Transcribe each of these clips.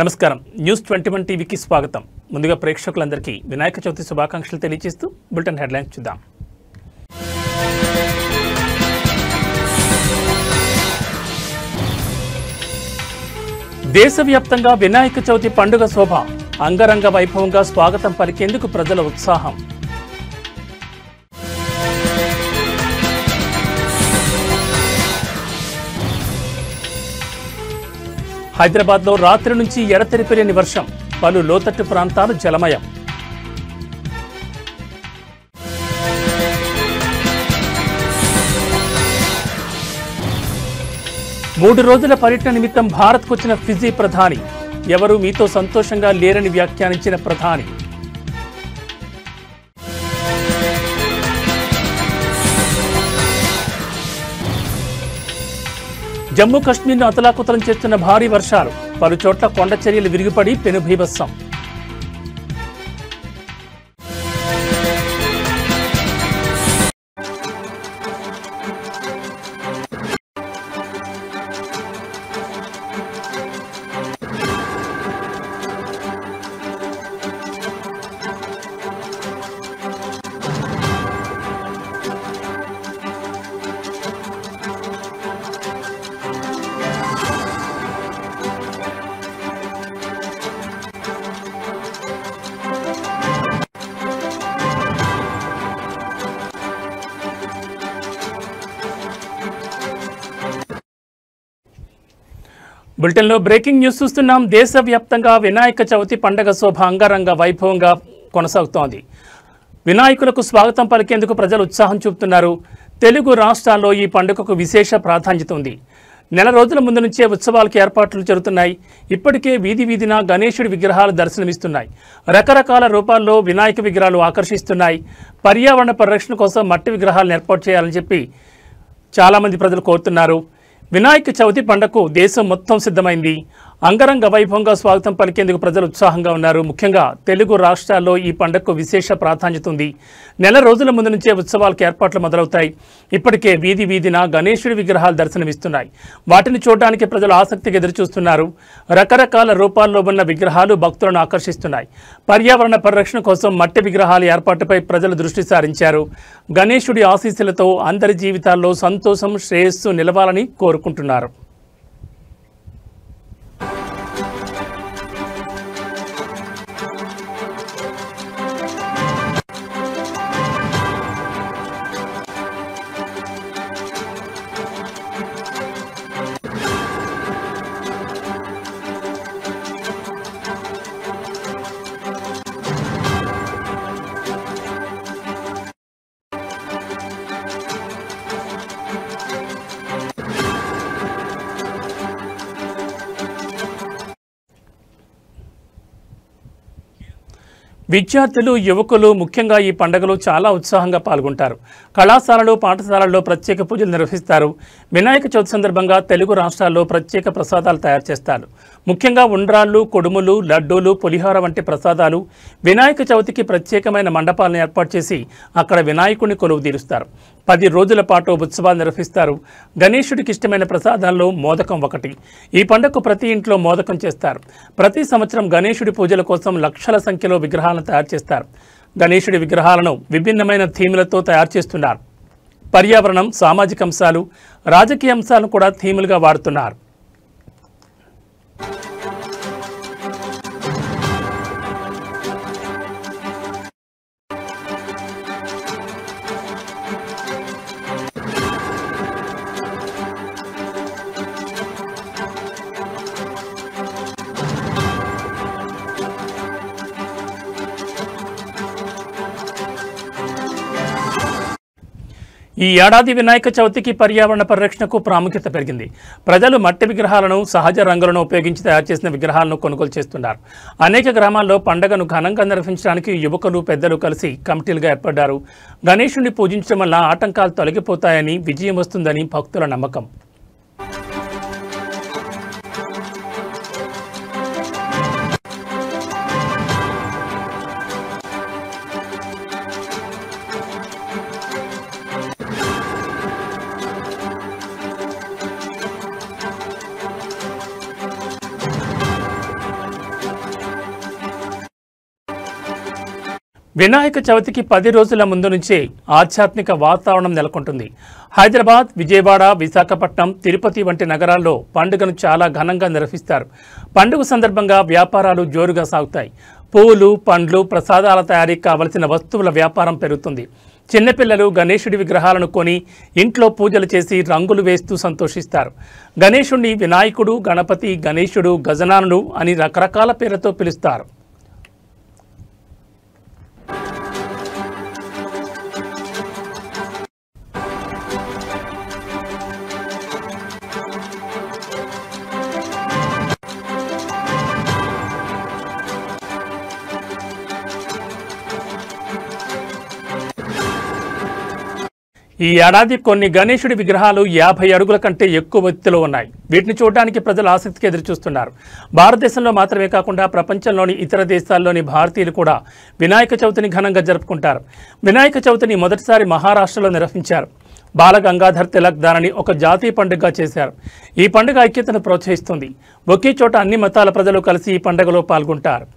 నమస్కారం న్యూస్ 21 టీవీకి స్వాగతం. ముందుగా ప్రేక్షకులందరికీ వినాయక చవితి శుభాకాంక్షలు తెలియజేస్తూ బులెటిన్ హెడ్లైన్స్ చూద్దాం. దేశవ్యాప్తంగా వినాయక చవితి పండుగ శోభ అంగరంగ వైభవంగా స్వాగతం పలికేందుకు ప్రజల ఉత్సాహం. హైదరాబాద్లో రాత్రి నుంచి ఎడతెరిపిలేని వర్షం, పలు లోతట్టు ప్రాంతాలు జలమయం. మూడు రోజుల పర్యటన నిమిత్తం భారత్కు వచ్చిన ఫిజీ ప్రధాని, ఎవరూ మీతో సంతోషంగా లేరని వ్యాఖ్యానించిన ప్రధాని. జమ్మూ కశ్మీర్ను అతలాకుతలం చేస్తున్న భారీ వర్షాలు, పలు చోట్ల కొండ చర్యలు విరిగిపడి పెనుభీభత్సం. బులెటిన్లో బ్రేకింగ్ న్యూస్ చూస్తున్నాం. దేశవ్యాప్తంగా వినాయక చవితి పండుగ శోభ అంగరంగ వైభవంగా కొనసాగుతోంది. వినాయకులకు స్వాగతం పలికేందుకు ప్రజలు ఉత్సాహం చూపుతున్నారు. తెలుగు రాష్ట్రాల్లో ఈ పండుగకు విశేష ప్రాధాన్యత ఉంది. నెల రోజుల ముందు నుంచే ఉత్సవాలకు ఏర్పాట్లు జరుగుతున్నాయి. ఇప్పటికే వీధి వీధిన గణేశుడి విగ్రహాలు దర్శనమిస్తున్నాయి. రకరకాల రూపాల్లో వినాయక విగ్రహాలు ఆకర్షిస్తున్నాయి. పర్యావరణ పరిరక్షణ కోసం మట్టి విగ్రహాలను ఏర్పాటు చేయాలని చెప్పి చాలామంది ప్రజలు కోరుతున్నారు. వినాయక చవితి పండుగకు దేశం మొత్తం సిద్ధమైంది. అంగరంగ వైభవంగా స్వాగతం పలికేందుకు ప్రజలు ఉత్సాహంగా ఉన్నారు. ముఖ్యంగా తెలుగు రాష్ట్రాల్లో ఈ పండుగకు విశేష ప్రాధాన్యత ఉంది. నెల రోజుల ముందు నుంచే ఉత్సవాలకు ఏర్పాట్లు మొదలవుతాయి. ఇప్పటికే వీధి వీధిన గణేశుడి విగ్రహాలు దర్శనమిస్తున్నాయి. వాటిని చూడడానికి ప్రజలు ఆసక్తిగా ఎదురుచూస్తున్నారు. రకరకాల రూపాల్లో ఉన్న విగ్రహాలు భక్తులను ఆకర్షిస్తున్నాయి. పర్యావరణ పరిరక్షణ కోసం మట్టి విగ్రహాల ఏర్పాటుపై ప్రజలు దృష్టి సారించారు. గణేశుడి ఆశీస్సులతో అందరి జీవితాల్లో సంతోషం, శ్రేయస్సు నిలవాలని కోరుకుంటున్నారు. విద్యార్థులు, యువకులు ముఖ్యంగా ఈ పండుగలో చాలా ఉత్సాహంగా పాల్గొంటారు. కళాశాలలు, పాఠశాలల్లో ప్రత్యేక పూజలు నిర్వహిస్తారు. వినాయక చవితి సందర్భంగా తెలుగు రాష్ట్రాల్లో ప్రత్యేక ప్రసాదాలు తయారు చేస్తారు. ముఖ్యంగా ఉండ్రాళ్ళు, కుడుములు, లడ్డూలు, పులిహోర వంటి ప్రసాదాలు. వినాయక చవితికి ప్రత్యేకమైన మండపాలను ఏర్పాటు చేసి అక్కడ వినాయకుడిని కొలువు తీరుస్తారు. 10 రోజుల పాటు ఉత్సవాలు నిర్వహిస్తారు. గణేశుడికి ఇష్టమైన ప్రసాదాల్లో మోదకం ఒకటి. ఈ పండుగకు ప్రతి ఇంట్లో మోదకం చేస్తారు. ప్రతి సంవత్సరం గణేశుడి పూజల కోసం లక్షల సంఖ్యలో విగ్రహాలను తయారు చేస్తారు. గణేశుడి విగ్రహాలను విభిన్నమైన థీములతో తయారు చేస్తున్నారు. పర్యావరణం, సామాజిక అంశాలు, రాజకీయ అంశాలను కూడా థీములుగా వాడుతున్నారు. ఈ ఏడాది వినాయక చవితికి పర్యావరణ పరిరక్షణకు ప్రాముఖ్యత పెరిగింది. ప్రజలు మట్టి విగ్రహాలను, సహజ రంగులను ఉపయోగించి తయారు చేసిన విగ్రహాలను కొనుగోలు చేస్తున్నారు. అనేక గ్రామాల్లో పండుగను ఘనంగా నిర్వహించడానికి యువకులు, పెద్దలు కలిసి కమిటీలుగా ఏర్పడ్డారు. గణేశుడిని పూజించడం వల్ల ఆటంకాలు తొలగిపోతాయని, విజయం వస్తుందని భక్తుల నమ్మకం. వినాయక చవితికి 10 రోజుల ముందు నుంచే ఆధ్యాత్మిక వాతావరణం నెలకొంటుంది. హైదరాబాద్, విజయవాడ, విశాఖపట్నం, తిరుపతి వంటి నగరాల్లో పండుగను చాలా ఘనంగా నిర్వహిస్తారు. పండుగ సందర్భంగా వ్యాపారాలు జోరుగా సాగుతాయి. పువ్వులు, పండ్లు, ప్రసాదాల తయారీకి కావలసిన వస్తువుల వ్యాపారం పెరుగుతుంది. చిన్నపిల్లలు గణేశుడి విగ్రహాలను కొని ఇంట్లో పూజలు చేసి రంగులు వేస్తూ సంతోషిస్తారు. గణేశుడిని వినాయకుడు, గణపతి, గణేశుడు, గజనానుడు అని రకరకాల పేర్లతో పిలుస్తారు. ఈ ఏడాది కొన్ని గణేశుడి విగ్రహాలు 50 అడుగుల కంటే ఎక్కువ ఎత్తులో ఉన్నాయి. వీటిని చూడడానికి ప్రజలు ఆసక్తిగా ఎదురుచూస్తున్నారు. భారతదేశంలో మాత్రమే కాకుండా ప్రపంచంలోని ఇతర దేశాల్లోని భారతీయులు కూడా వినాయక చవితిని ఘనంగా జరుపుకుంటారు. వినాయక చవితిని మొదటిసారి మహారాష్ట్రలో నిర్వహించారు. బాలగంగాధర్ తిలక్ దానిని ఒక జాతీయ పండుగగా చేశారు. ఈ పండుగ ఐక్యతను ప్రోత్సహిస్తుంది. ఒకే చోట అన్ని మతాల ప్రజలు కలిసి ఈ పండుగలో పాల్గొంటారు.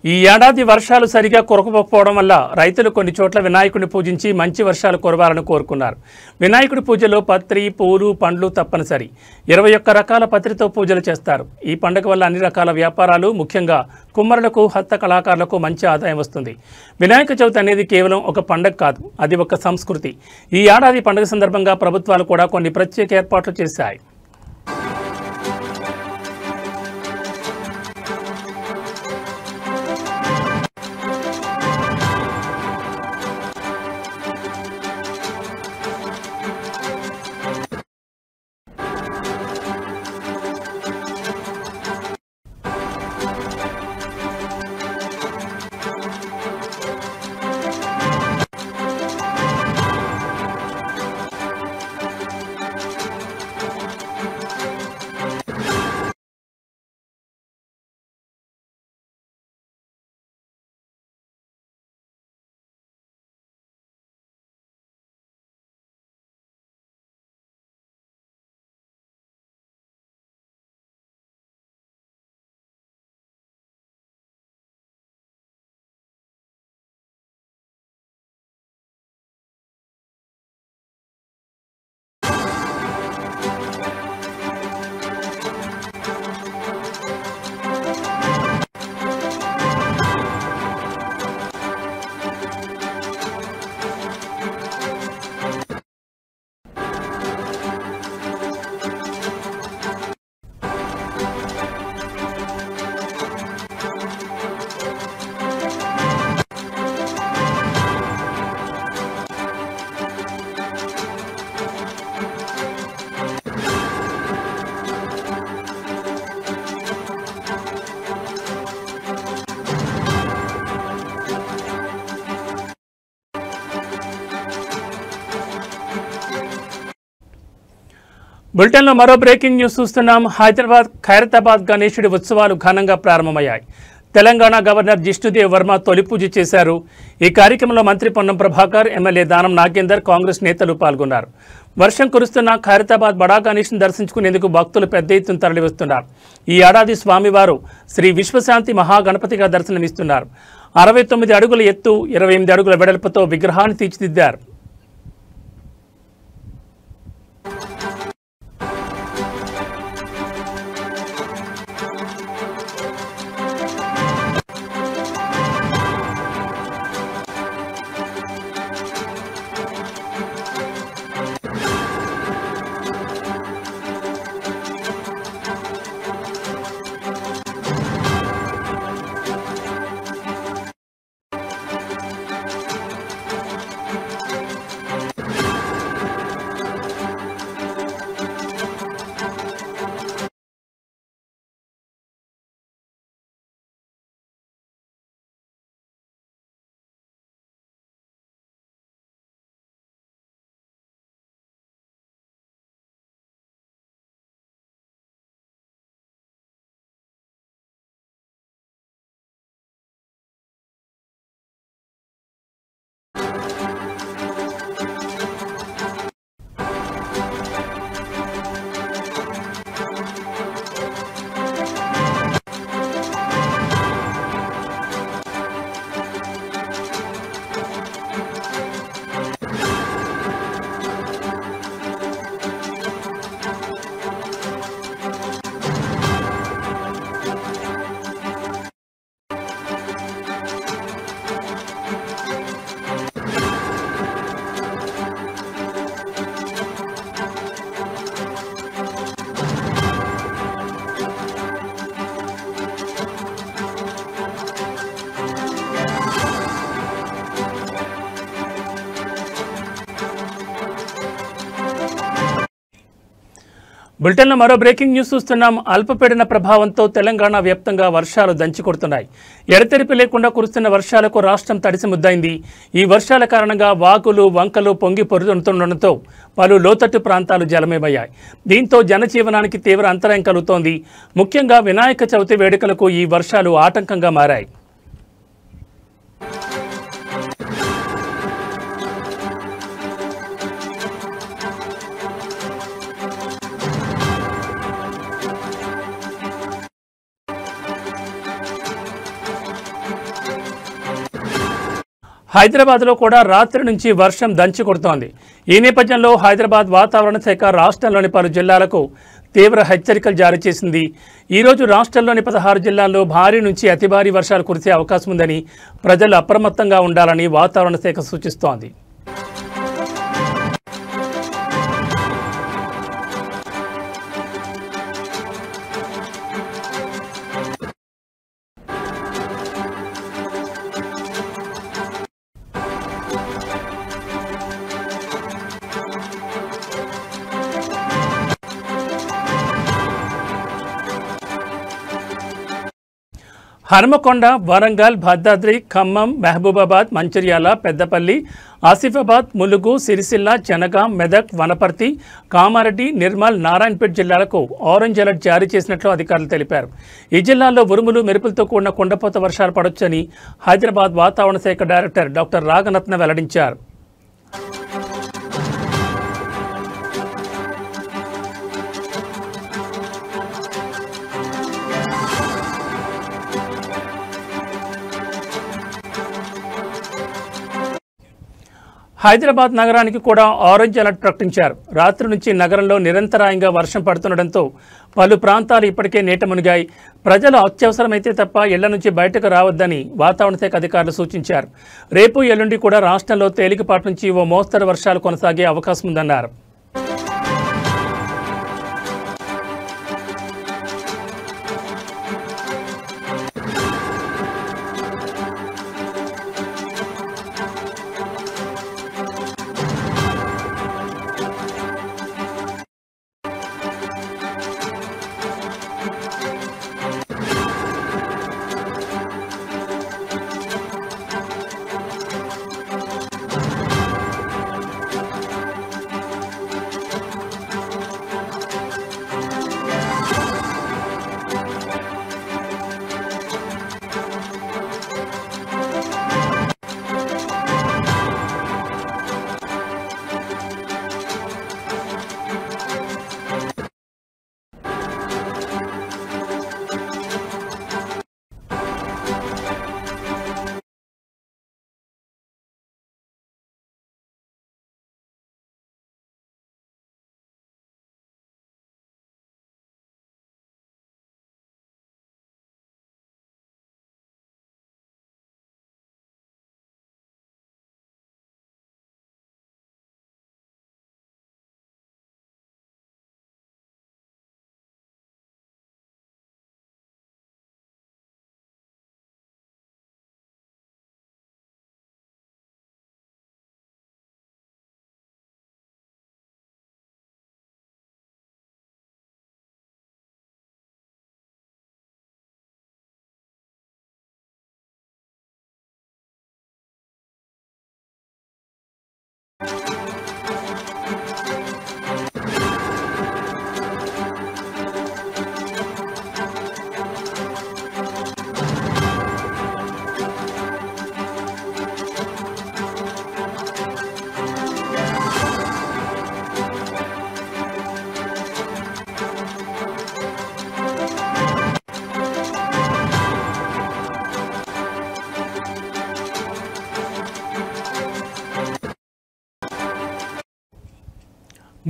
ఈ ఏడాది వర్షాలు సరిగా కురవకపోవడం వల్ల రైతులు కొన్ని చోట్ల వినాయకుడిని పూజించి మంచి వర్షాలు కురవాలని కోరుకున్నారు. వినాయకుడి పూజలో పత్రి, పూలు, పండ్లు తప్పనిసరి. 21 రకాల పత్రితో పూజలు చేస్తారు. ఈ పండుగ వల్ల అన్ని రకాల వ్యాపారాలు, ముఖ్యంగా కుమ్మరులకు, హస్త కళాకారులకు మంచి ఆదాయం వస్తుంది. వినాయక చవితి అనేది కేవలం ఒక పండుగ కాదు, అది ఒక సంస్కృతి. ఈ ఏడాది పండుగ సందర్భంగా ప్రభుత్వాలు కూడా కొన్ని ప్రత్యేక ఏర్పాట్లు చేశాయి. బులెటిన్లో మరో బ్రేకింగ్ న్యూస్ చూస్తున్నాం. ఖైరతాబాద్ గణేశుడి ఉత్సవాలు ఘనంగా ప్రారంభమయ్యాయి. తెలంగాణ గవర్నర్ జిష్ణుదేవ్ వర్మ తొలి పూజ చేశారు. ఈ కార్యక్రమంలో మంత్రి పొన్నం ప్రభాకర్, ఎమ్మెల్యే దానం నాగేందర్, కాంగ్రెస్ నేతలు పాల్గొన్నారు. వర్షం కురుస్తున్న ఖైరతాబాద్ బడా గణేష్ను దర్శించుకునేందుకు భక్తులు పెద్ద ఎత్తున తరలివస్తున్నారు. ఈ ఏడాది స్వామివారు శ్రీ విశ్వశాంతి మహాగణపతిగా దర్శనమిస్తున్నారు. 69 అడుగుల ఎత్తు, 28 అడుగుల వెడల్పుతో విగ్రహాన్ని తీర్చిదిద్దారు. బులెటిన్లో మరో బ్రేకింగ్ న్యూస్ చూస్తున్నాం. అల్పపీడన ప్రభావంతో తెలంగాణ వ్యాప్తంగా వర్షాలు దంచికొడుతున్నాయి. ఎడతెరిపి లేకుండా కురుస్తున్న వర్షాలకు రాష్ట్రం తడిసి ముద్దైంది. ఈ వర్షాల కారణంగా వాగులు వంకలు పొంగి పొరుతుండటంతో పలు లోతట్టు ప్రాంతాలు జలమయమయ్యాయి. దీంతో జనజీవనానికి తీవ్ర అంతరాయం కలుగుతోంది. ముఖ్యంగా వినాయక చవితి వేడుకలకు ఈ వర్షాలు ఆటంకంగా మారాయి. హైదరాబాద్లో కూడా రాత్రి నుంచి వర్షం దంచి కొడుతోంది. ఈ నేపథ్యంలో హైదరాబాద్ వాతావరణ శాఖ రాష్ట్రంలోని పలు జిల్లాలకు తీవ్ర హెచ్చరికలు జారీ చేసింది. ఈరోజు రాష్ట్రంలోని 16 జిల్లాల్లో భారీ నుంచి అతి భారీ వర్షాలు కురిసే అవకాశం ఉందని ప్రజలు అప్రమత్తంగా ఉండాలని వాతావరణ శాఖ సూచిస్తోంది. హనుమకొండ, వరంగల్, భద్రాద్రి, ఖమ్మం, మహబూబాబాద్, మంచిర్యాల, పెద్దపల్లి, ఆసిఫాబాద్, ములుగు, సిరిసిల్ల, జనగాం, మెదక్, వనపర్తి, కామారెడ్డి, నిర్మల్, నారాయణపేట జిల్లాలకు ఆరెంజ్ అలర్ట్ జారీ చేసినట్లు అధికారులు తెలిపారు. ఈ జిల్లాల్లో ఉరుములు మెరుపులతో కూడిన కుండపోత వర్షాలు పడొచ్చని హైదరాబాద్ వాతావరణ శాఖ డైరెక్టర్ డాక్టర్ రాగరత్న వెల్లడించారు. హైదరాబాద్ నగరానికి కూడా ఆరెంజ్ అలర్ట్ ప్రకటించారు. రాత్రి నుంచి నగరంలో నిరంతరాయంగా వర్షం పడుతుండటంతో పలు ప్రాంతాలు ఇప్పటికే నీట మునిగాయి. ప్రజలు అత్యవసరమైతే తప్ప ఇళ్ల నుంచి బయటకు రావద్దని వాతావరణ శాఖ అధికారులు సూచించారు. రేపు ఎల్లుండి కూడా రాష్ట్రంలో తేలికపాటి నుంచి ఓ మోస్తరు వర్షాలు కొనసాగే అవకాశం ఉందన్నారు.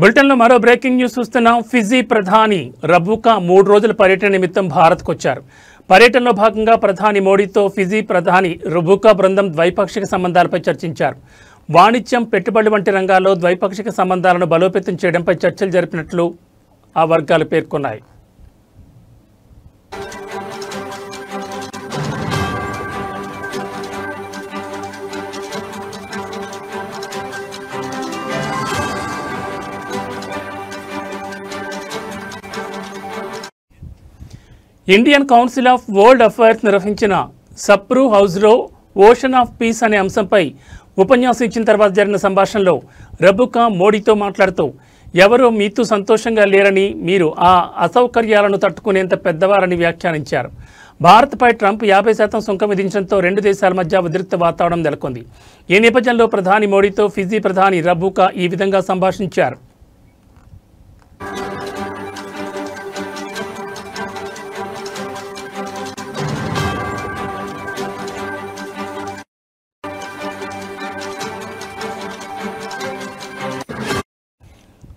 బులెటిన్లో మరో బ్రేకింగ్ న్యూస్ చూస్తున్నాం. ఫిజీ ప్రధాని రబూకా 3 రోజుల పర్యటన నిమిత్తం భారత్కు వచ్చారు. పర్యటనలో భాగంగా ప్రధాని మోడీతో ఫిజీ ప్రధాని రబూకా బృందం ద్వైపాక్షిక సంబంధాలపై చర్చించారు. వాణిజ్యం, పెట్టుబడులు వంటి రంగాల్లో ద్వైపాక్షిక సంబంధాలను బలోపేతం చేయడంపై చర్చలు జరిపినట్లు ఆ వర్గాలు పేర్కొన్నాయి. Indian council of world affairs నిర్వహించిన సప్రూ హౌస్లో ఓషన్ ఆఫ్ పీస్ అనే అంశంపై ఉపన్యాసం ఇచ్చిన తర్వాత జరిగిన సంభాషణలో రబుకా మోడీతో మాట్లాడుతూ ఎవరో మీతో సంతోషంగా లేరని, మీరు ఆ అసౌకర్యాలను తట్టుకునేంత పెద్దవారని వ్యాఖ్యానించారు. భారత్పై ట్రంప్ 50% సుంకం విధించడంతో రెండు దేశాల మధ్య ఉద్రిక్త వాతావరణం నెలకొంది. ఈ నేపథ్యంలో ప్రధాని మోడీతో ఫిజీ ప్రధాని రబుకా ఈ విధంగా సంభాషించారు.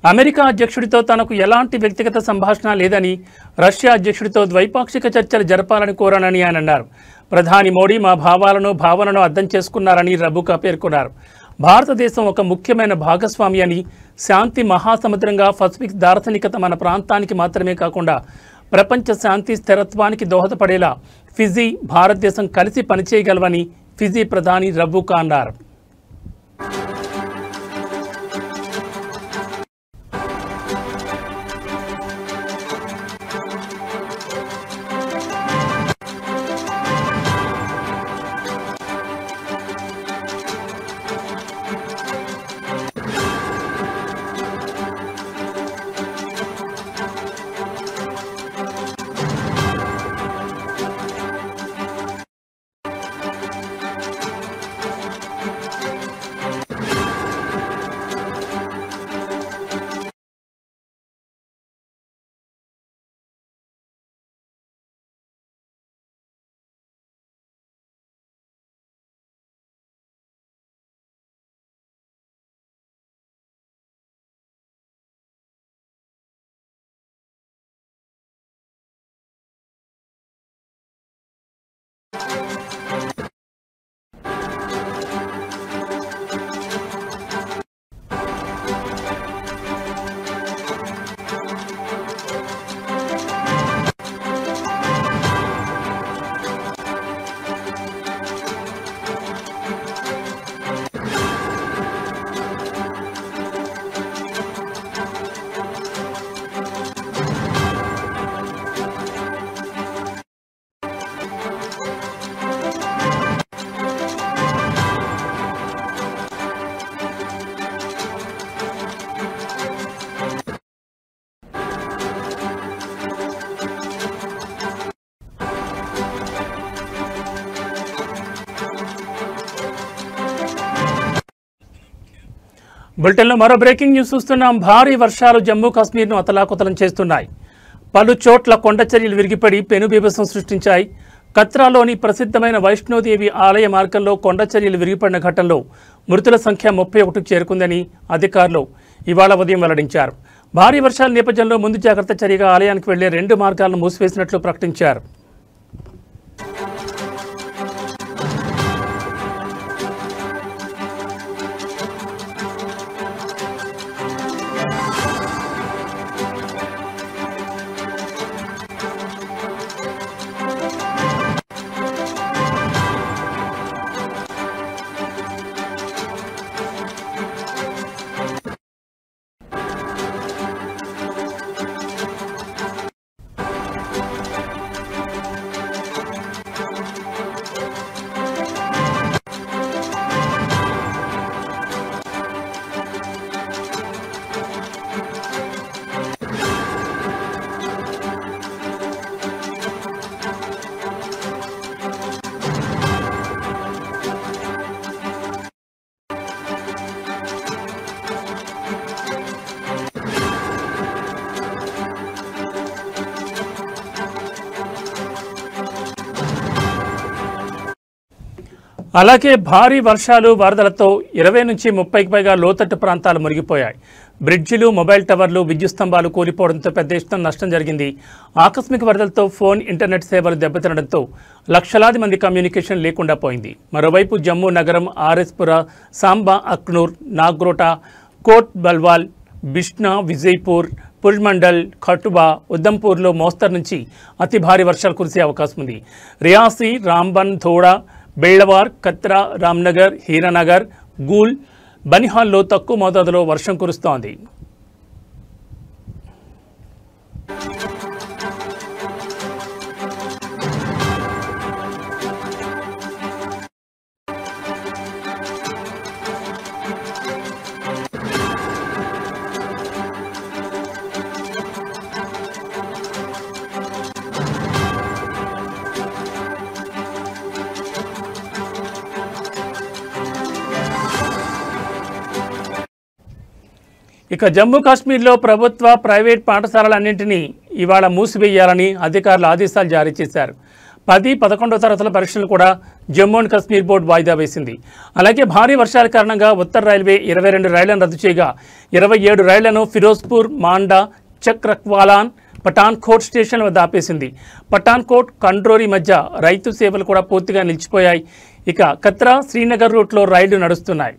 అమెరికా అధ్యక్షుడితో తనకు ఎలాంటి వ్యక్తిగత సంభాషణ లేదని, రష్యా అధ్యక్షుడితో ద్వైపాక్షిక చర్చలు జరపాలని కోరానని ఆయన అన్నారు. ప్రధాని మోడీ మా భావనను అర్థం చేసుకున్నారని రబుకా పేర్కొన్నారు. భారతదేశం ఒక ముఖ్యమైన భాగస్వామి అని, శాంతి మహాసముద్రంగా పసిఫిక్ దార్శనికత మన ప్రాంతానికి మాత్రమే కాకుండా ప్రపంచ శాంతి స్థిరత్వానికి దోహదపడేలా ఫిజీ, భారతదేశం కలిసి పనిచేయగలవని ఫిజీ ప్రధాని రబుకా అన్నారు. బులెటిన్లో మరో బ్రేకింగ్ న్యూస్ చూస్తున్నాం. భారీ వర్షాలు జమ్మూ కాశ్మీర్ను అతలాకుతలం చేస్తున్నాయి. పలు చోట్ల కొండ చర్యలు విరిగిపడి పెనుబీభత్సం సృష్టించాయి. కత్రాలోని ప్రసిద్ధమైన వైష్ణోదేవి ఆలయ మార్గంలో కొండ చర్యలు విరిగిపడిన ఘటనలో మృతుల సంఖ్య 31కు చేరుకుందని అధికారులు ఇవాళ ఉదయం వెల్లడించారు. భారీ వర్షాల నేపథ్యంలో ముందు జాగ్రత్త చర్యగా ఆలయానికి వెళ్లే 2 మార్గాలను మూసివేసినట్లు ప్రకటించారు. అలాగే భారీ వర్షాలు, వరదలతో 20 నుంచి 30కి పైగా లోతట్టు ప్రాంతాలు మునిగిపోయాయి. బ్రిడ్జిలు, మొబైల్ టవర్లు, విద్యుత్ స్తంభాలు కూలిపోవడంతో పెద్ద ఎత్తున నష్టం జరిగింది. ఆకస్మిక వరదలతో ఫోన్, ఇంటర్నెట్ సేవలు దెబ్బతినడంతో లక్షలాది మంది కమ్యూనికేషన్ లేకుండా పోయింది. మరోవైపు జమ్మూ నగరం, ఆర్ఎస్పుర, సాంబా, అక్నూర్, నాగ్రోటా, కోట్ బల్వాల్, బిష్నా, విజయ్పూర్, పుల్మండల్, ఖటుబా, ఉదంపూర్లో మోస్తరు నుంచి అతి భారీ వర్షాలు కురిసే అవకాశం ఉంది. రియాసీ, రాంబన్, థోడా, బెళ్లవార్, కత్రా, రామ్నగర్, హీరానగర్, గూల్, బనిహాల్లో తక్కువ మోతాదులో వర్షం కురుస్తోంది. ఇక జమ్మూ కాశ్మీర్లో ప్రభుత్వ ప్రైవేట్ పాఠశాలలన్నింటినీ ఇవాళ మూసివేయాలని అధికారులు ఆదేశాలు జారీ చేశారు. 10, 11వ తరగతుల పరీక్షలు కూడా జమ్మూ అండ్ కాశ్మీర్ బోర్డు వాయిదా వేసింది. అలాగే భారీ వర్షాల కారణంగా ఉత్తర రైల్వే 22 రైళ్లను రద్దు చేయగా 27 రైళ్లను ఫిరోజ్పూర్, మాండా, చక్రక్వాలాన్, పఠాన్కోట్ స్టేషన్ వద్ద ఆపేసింది. పఠాన్కోట్, కండ్రోరి మధ్య రైతు సేవలు కూడా పూర్తిగా నిలిచిపోయాయి. ఇక కత్రా, శ్రీనగర్ రూట్లో రైళ్లు నడుస్తున్నాయి.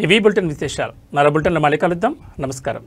ఇవి బులెటిన్ విశేషాలు. మరో బులెటిన్లో మళ్ళీ కలుద్దాం. నమస్కారం.